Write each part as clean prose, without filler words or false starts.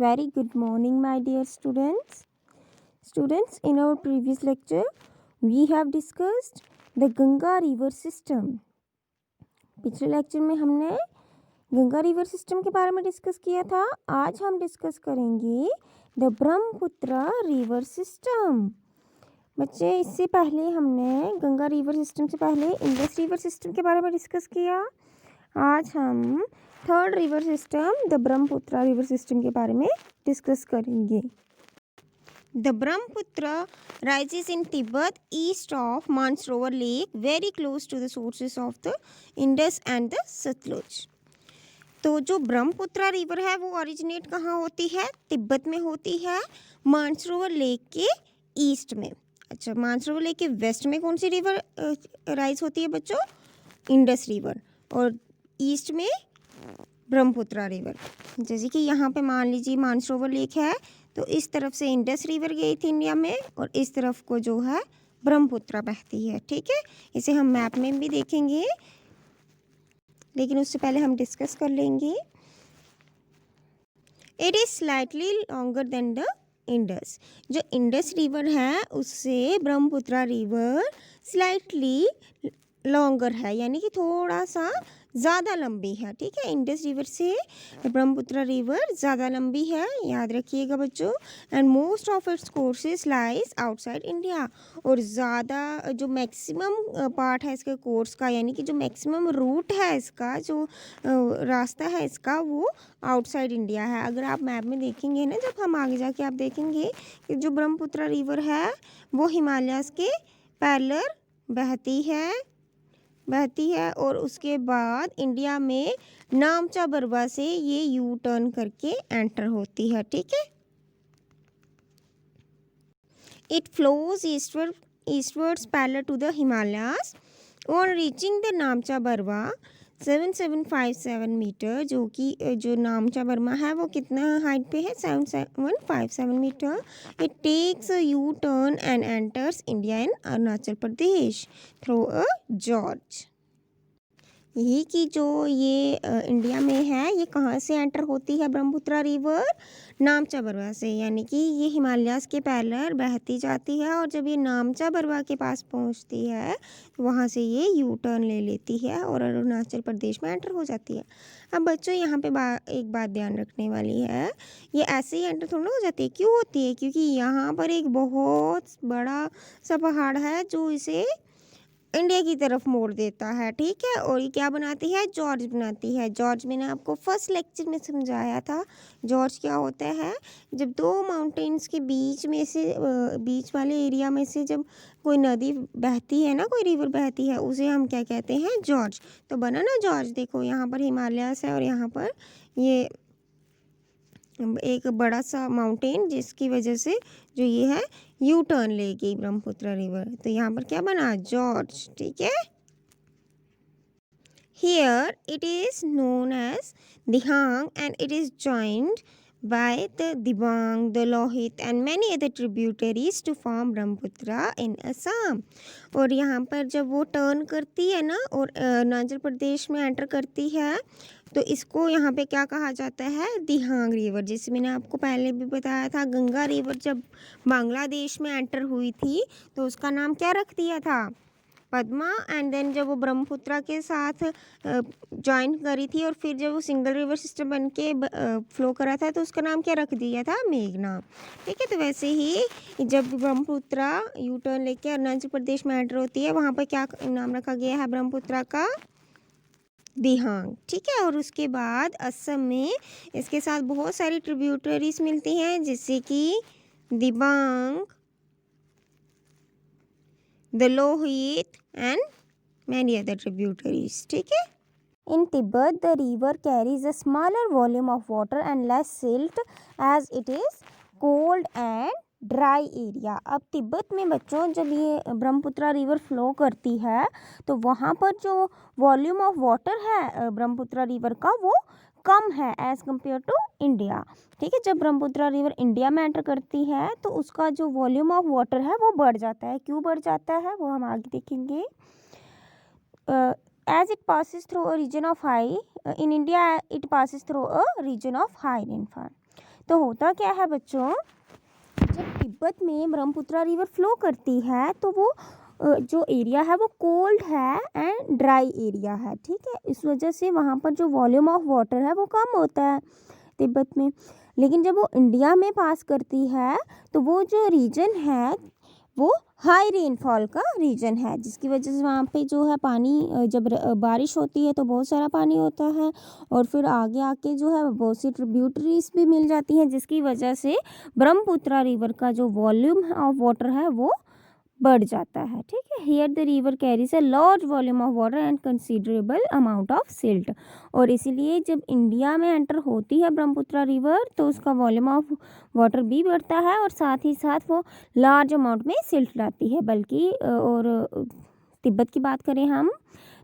Very good morning, my dear students. Students, in our previous lecture, we have discussed the Ganga river system. पिछले lecture में हमने Ganga river system के बारे में discuss किया था. आज हम डिस्कस करेंगे द ब्रह्मपुत्र रिवर सिस्टम. बच्चे, इससे पहले हमने गंगा रिवर सिस्टम से पहले इंडस रिवर सिस्टम के बारे में डिस्कस किया. आज हम third river system the Brahmaputra river system के बारे में डिस्कस करेंगे. The Brahmaputra rises in Tibet east of Mansarovar Lake, very close to the sources of the Indus and the Satluj. तो जो ब्रह्मपुत्र रिवर है वो ओरिजिनेट कहाँ होती है? तिब्बत में होती है, मानसरोवर लेक के ईस्ट में. अच्छा, मानसरोवर लेक के वेस्ट में कौन सी रिवर राइज होती है बच्चों? Indus river. और ईस्ट में ब्रह्मपुत्र रिवर. जैसे कि यहाँ पे मान लीजिए मानसरोवर लेक है, तो इस तरफ से इंडस रिवर गई थी इंडिया में और इस तरफ को जो है ब्रह्मपुत्र बहती है. ठीक है, इसे हम मैप में भी देखेंगे, लेकिन उससे पहले हम डिस्कस कर लेंगे. It is slightly longer than the Indus. जो इंडस रिवर है उससे ब्रह्मपुत्र रिवर स्लाइटली लॉन्गर है, यानी कि थोड़ा सा ज़्यादा लंबी है. ठीक है, इंडस रिवर से ब्रह्मपुत्र रिवर ज़्यादा लंबी है, याद रखिएगा बच्चों. And most of its courses lies outside India. और ज़्यादा जो मैक्सिमम पार्ट है इसके कोर्स का, यानी कि जो मैक्सिमम रूट है इसका, जो रास्ता है इसका, वो आउटसाइड इंडिया है. अगर आप मैप में देखेंगे ना, जब हम आगे जाके आप देखेंगे कि जो ब्रह्मपुत्र रिवर है वो हिमालयाज़ के पैरेलल बहती है और उसके बाद इंडिया में नामचा बरवा से ये यू टर्न करके एंटर होती है. ठीक है, it flows eastwards parallel to the Himalayas. On reaching the Namcha Barwa 7757 metre, जो कि जो नामचा बर्मा है वो कितना हाइट पे है? 7757 metre. It takes a U turn and enters India in Arunachal Pradesh through a gorge. यही कि जो ये इंडिया में है, ये कहाँ से एंटर होती है ब्रह्मपुत्र रिवर? नामचा बरवा से, यानी कि ये हिमालयाज़ के पैरेलल बहती जाती है और जब ये नामचा बरवा के पास पहुँचती है तो वहाँ से ये यू टर्न ले लेती है और अरुणाचल प्रदेश में एंटर हो जाती है. अब बच्चों, यहाँ पे एक बात ध्यान रखने वाली है, ये ऐसे ही एंटर थोड़ा हो जाती है. क्यों होती है? क्योंकि यहाँ पर एक बहुत बड़ा सा पहाड़ है जो इसे इंडिया की तरफ मोड़ देता है. ठीक है, और ये क्या बनाती है? जॉर्ज बनाती है. जॉर्ज मैंने आपको फर्स्ट लेक्चर में समझाया था. जॉर्ज क्या होता है? जब दो माउंटेन्स के बीच में से बीच वाले एरिया में से जब कोई नदी बहती है ना, कोई रिवर बहती है, उसे हम क्या कहते हैं? जॉर्ज. तो बना ना जॉर्ज. देखो यहाँ पर हिमालयास है और यहाँ पर ये एक बड़ा सा माउंटेन, जिसकी वजह से जो ये है यू टर्न ले गई ब्रह्मपुत्र रिवर. तो यहाँ पर क्या बना? जॉर्ज. ठीक है, here it is known as Dihang and it is joined by the Dibang, the Lohit and many other tributaries to form Brahmaputra in Assam. और यहाँ पर जब वो टर्न करती है ना और अरुणाचल प्रदेश में एंटर करती है, तो इसको यहाँ पे क्या कहा जाता है? दिहांग रिवर. जैसे मैंने आपको पहले भी बताया था, गंगा रिवर जब बांग्लादेश में एंटर हुई थी तो उसका नाम क्या रख दिया था? पद्मा. एंड देन जब वो ब्रह्मपुत्र के साथ ज्वाइन करी थी और फिर जब वो सिंगल रिवर सिस्टम बन के फ्लो करा था तो उसका नाम क्या रख दिया था? मेघना. ठीक है, तो वैसे ही जब ब्रह्मपुत्र यू टर्न लेके अरुणाचल प्रदेश में एंटर होती है, वहाँ पर क्या नाम रखा गया है ब्रह्मपुत्र का? दिहांग. ठीक है, और उसके बाद असम में इसके साथ बहुत सारी ट्रिब्यूटरीज मिलती हैं, जैसे कि Dibang, the Lohit and many other tributaries. ठीक है, in Tibet the river carries a smaller volume of water and less silt as it is cold and dry area. अब तिब्बत में बच्चों जब ये ब्रह्मपुत्र रिवर फ्लो करती है तो वहाँ पर जो वॉल्यूम ऑफ वाटर है ब्रह्मपुत्र रिवर का वो कम है एज़ कम्पेयर टू इंडिया. ठीक है, जब ब्रह्मपुत्र रिवर इंडिया में एंटर करती है तो उसका जो वॉल्यूम ऑफ वाटर है वो बढ़ जाता है. क्यों बढ़ जाता है वो हम आगे देखेंगे. as it passes through a region of high in India, it passes through a region of high rainfall. तो होता क्या है बच्चों, जब तिब्बत में ब्रह्मपुत्र रिवर फ्लो करती है तो वो जो एरिया है वो कोल्ड है एंड ड्राई एरिया है, ठीक है। इस वजह से वहाँ पर जो वॉल्यूम ऑफ वाटर है वो कम होता है तिब्बत में। लेकिन जब वो इंडिया में पास करती है तो वो जो रीजन है वो हाई रेनफॉल का रीजन है, जिसकी वजह से वहाँ पे जो है पानी जब बारिश होती है तो बहुत सारा पानी होता है, और फिर आगे आके जो है बहुत सी ट्रिब्यूटरीज भी मिल जाती हैं, जिसकी वजह से ब्रह्मपुत्र रिवर का जो वॉल्यूम ऑफ वाटर है वो बढ़ जाता है, ठीक है। Here the river carries a large volume of water and considerable amount of silt, और इसीलिए जब इंडिया में एंटर होती है ब्रह्मपुत्र रिवर तो उसका वॉल्यूम ऑफ वाटर भी बढ़ता है और साथ ही साथ वो लार्ज अमाउंट में सिल्ट लाती है। बल्कि और तिब्बत की बात करें हम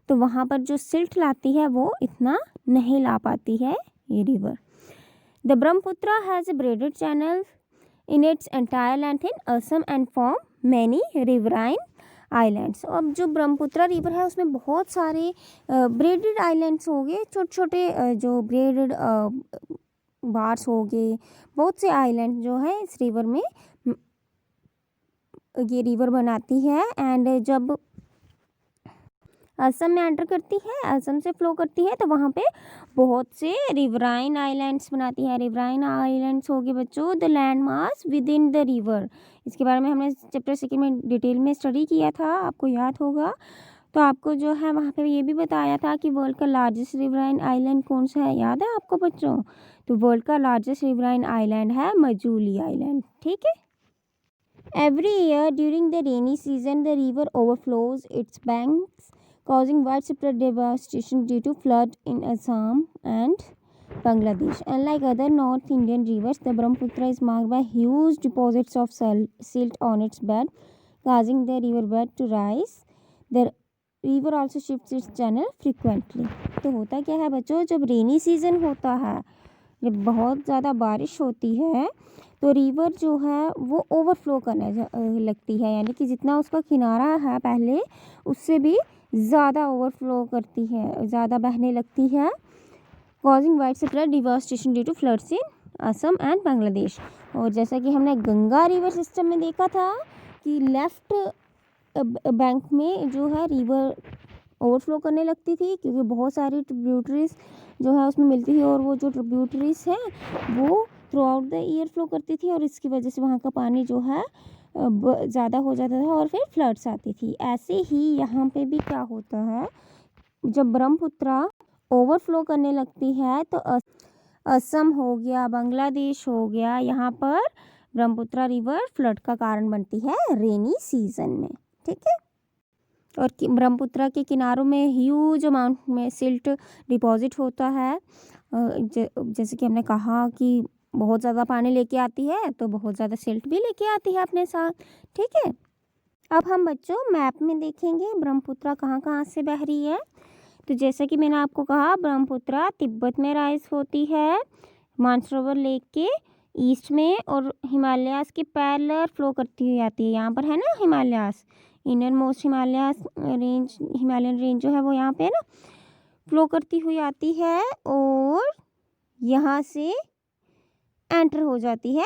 तो वहाँ पर जो सिल्ट लाती है वो इतना नहीं ला पाती है ये river. The Brahmaputra has a braided channel in its entire length in Assam and form many riverine islands. अब जो ब्रह्मपुत्र रिवर है उसमें बहुत सारे ब्रेडेड आइलैंड्स हो गए, छोटे छोटे जो ब्रेडेड बार्स हो गए, बहुत से आइलैंड जो है इस रिवर में ये रिवर बनाती है। एंड जब असम में एंटर करती है, असम से फ्लो करती है तो वहाँ पे बहुत से रिवराइन आइलैंड्स बनाती है। रिवराइन आइलैंड्स हो गए बच्चों the land mass with in the river. इसके बारे में हमने चैप्टर 2 में डिटेल में स्टडी किया था, आपको याद होगा। तो आपको जो है वहाँ पे ये भी बताया था कि वर्ल्ड का लार्जेस्ट रिवराइन आइलैंड कौन सा है, याद है आपको बच्चों? तो वर्ल्ड का लार्जेस्ट रिवराइन आइलैंड है मजूली आइलैंड, ठीक है। Every year during the rainy season, the river overflows its banks, causing widespread devastation due to flood in Assam and Bangladesh. Unlike other North Indian rivers, the Brahmaputra is marked by huge deposits of silt on its bed, causing the riverbed to rise. The river also shifts its channel frequently. तो होता क्या है बच्चों, जब rainy season होता है, जब बहुत ज़्यादा बारिश होती है तो रिवर जो है वो ओवरफ्लो करने लगती है, यानी कि जितना उसका किनारा है पहले उससे भी ज़्यादा ओवरफ्लो करती है, ज़्यादा बहने लगती है, causing widespread devastation due to floods in Assam and Bangladesh. और जैसा कि हमने गंगा रिवर सिस्टम में देखा था कि लेफ़्ट बैंक में जो है रिवर ओवरफ्लो करने लगती थी क्योंकि बहुत सारी ट्रिब्यूटरीज जो है उसमें मिलती थी, और वो जो ट्रिब्यूटरीज हैं वो through out the year flow करती थी, और इसकी वजह से वहाँ का पानी जो है ज़्यादा हो जाता था और फिर फ्लड्स आती थी। ऐसे ही यहाँ पे भी क्या होता है, जब ब्रह्मपुत्र ओवरफ्लो करने लगती है तो असम हो गया, बांग्लादेश हो गया, यहाँ पर ब्रह्मपुत्र रिवर फ्लड का कारण बनती है रेनी सीजन में, ठीक है। और ब्रह्मपुत्र के किनारों में ह्यूज अमाउंट में सिल्ट डिपॉजिट होता है। जैसे कि हमने कहा कि बहुत ज़्यादा पानी लेके आती है तो बहुत ज़्यादा सिल्ट भी लेके आती है अपने साथ, ठीक है। अब हम बच्चों मैप में देखेंगे ब्रह्मपुत्र कहाँ कहाँ से बह रही है। तो जैसा कि मैंने आपको कहा ब्रह्मपुत्र तिब्बत में राइज होती है, मानसरोवर लेक के ईस्ट में, और हिमालयास के पैरेलल फ्लो करती हुई आती है। यहाँ पर है ना Himalayas, inner most Himalayan range जो है वो यहाँ पे है ना, फ्लो करती हुई आती है और यहाँ से एंटर हो जाती है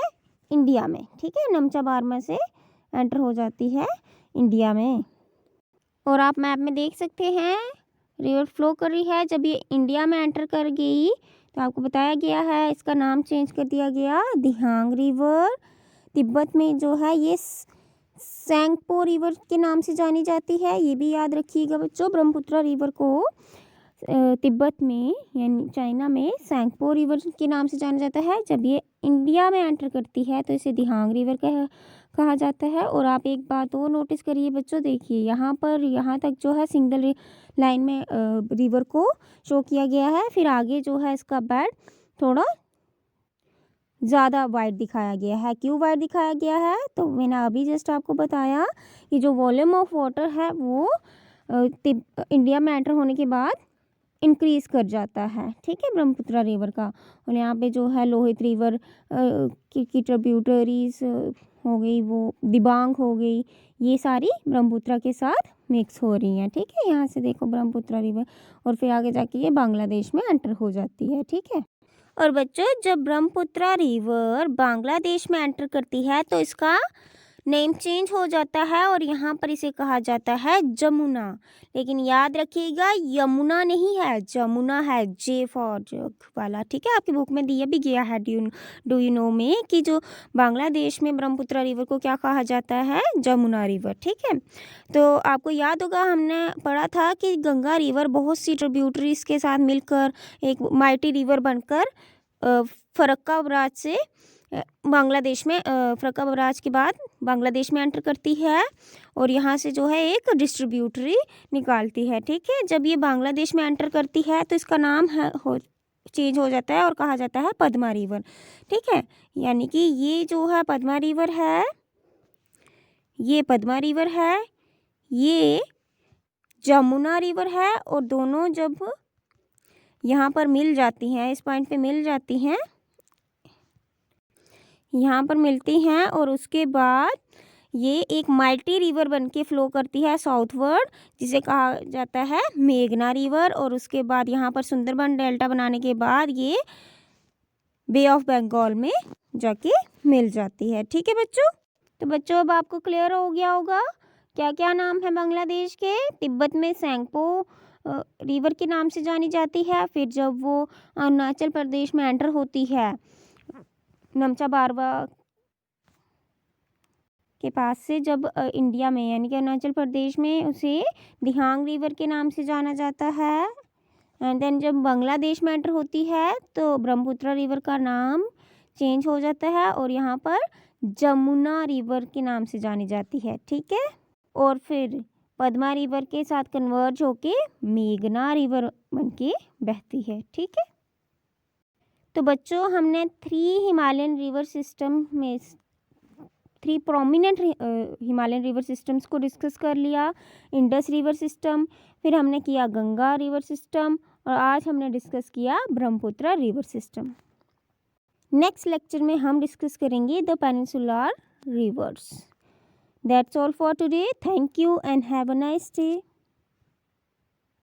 इंडिया में, ठीक है। नमचा बारमा से एंटर हो जाती है इंडिया में, और आप मैप में देख सकते हैं रिवर फ्लो कर रही है। जब ये इंडिया में एंटर कर गई तो आपको बताया गया है इसका नाम चेंज कर दिया गया दिहांग रिवर। तिब्बत में जो है ये सैंगपो रिवर के नाम से जानी जाती है, ये भी याद रखिएगा बच्चों। ब्रह्मपुत्र रिवर को तिब्बत में यानी चाइना में सैंगपो रिवर के नाम से जाना जाता है। जब ये इंडिया में एंटर करती है तो इसे दिहांग रिवर कहा जाता है। और आप एक बात और नोटिस करिए बच्चों, देखिए यहाँ पर यहाँ तक जो है सिंगल लाइन में रिवर को शो किया गया है, फिर आगे जो है इसका बेड थोड़ा ज़्यादा वाइड दिखाया गया है। क्यों वाइड दिखाया गया है? तो मैंने अभी जस्ट आपको बताया कि जो वॉल्यूम ऑफ वाटर है वो इंडिया में एंटर होने के बाद इंक्रीज़ कर जाता है, ठीक है, ब्रह्मपुत्र रिवर का। और यहाँ पे जो है लोहित रिवर की ट्रिब्यूटरीज हो गई, वो दिबांग हो गई, ये सारी ब्रह्मपुत्र के साथ मिक्स हो रही हैं, ठीक है। यहाँ से देखो ब्रह्मपुत्र रिवर, और फिर आगे जाके ये बांग्लादेश में एंटर हो जाती है, ठीक है। और बच्चों जब ब्रह्मपुत्र रिवर बांग्लादेश में एंटर करती है तो इसका नेम चेंज हो जाता है और यहाँ पर इसे कहा जाता है जमुना। लेकिन याद रखिएगा यमुना नहीं है, जमुना है, जे फॉर जग वाला। ठीक है, आपकी बुक में दिया भी गया है डू यू नो में कि जो बांग्लादेश में ब्रह्मपुत्र रिवर को क्या कहा जाता है, जमुना रिवर। ठीक है, तो आपको याद होगा हमने पढ़ा था कि गंगा रिवर बहुत सी ट्रिब्यूटरीज के साथ मिलकर एक माइटी रिवर बनकर फरक्का बराज से बांग्लादेश में फरक्का बराज के बाद बांग्लादेश में एंटर करती है और यहाँ से जो है एक डिस्ट्रीब्यूटरी निकालती है। ठीक है, जब ये बांग्लादेश में एंटर करती है तो इसका नाम चेंज हो जाता है और कहा जाता है पद्मा रिवर। ठीक है, यानी कि ये जो है पद्मा रिवर है, ये पद्मा रिवर है, ये जमुना रिवर है और दोनों जब यहाँ पर मिल जाती हैं, इस पॉइंट पे मिल जाती हैं, यहाँ पर मिलती हैं और उसके बाद ये एक माइटी रिवर बनके फ्लो करती है साउथवर्ड, जिसे कहा जाता है मेघना रिवर। और उसके बाद यहाँ पर सुंदरबन डेल्टा बनाने के बाद ये बे ऑफ बंगाल में जाके मिल जाती है। ठीक है बच्चों, तो बच्चों अब आपको क्लियर हो गया होगा क्या क्या नाम है बांग्लादेश के। तिब्बत में सेंगपो रिवर के नाम से जानी जाती है। फिर जब वो अरुणाचल प्रदेश में एंटर होती है नमचा बारवा के पास से, जब इंडिया में यानी कि अरुणाचल प्रदेश में, उसे दिहांग रिवर के नाम से जाना जाता है। एंड देन जब बांग्लादेश में एंटर होती है तो ब्रह्मपुत्र रिवर का नाम चेंज हो जाता है और यहाँ पर जमुना रिवर के नाम से जानी जाती है। ठीक है, और फिर पद्मा रिवर के साथ कन्वर्ज होके मेघना रिवर बनके बहती है। ठीक है, तो बच्चों हमने 3 हिमालयन रिवर सिस्टम में 3 प्रोमिनेंट हिमालयन रिवर सिस्टम्स को डिस्कस कर लिया। इंडस रिवर सिस्टम, फिर हमने किया गंगा रिवर सिस्टम और आज हमने डिस्कस किया Brahmaputra river system. Next lecture में हम डिस्कस करेंगे the peninsular reverse. That's all for today. Thank you and have a nice day.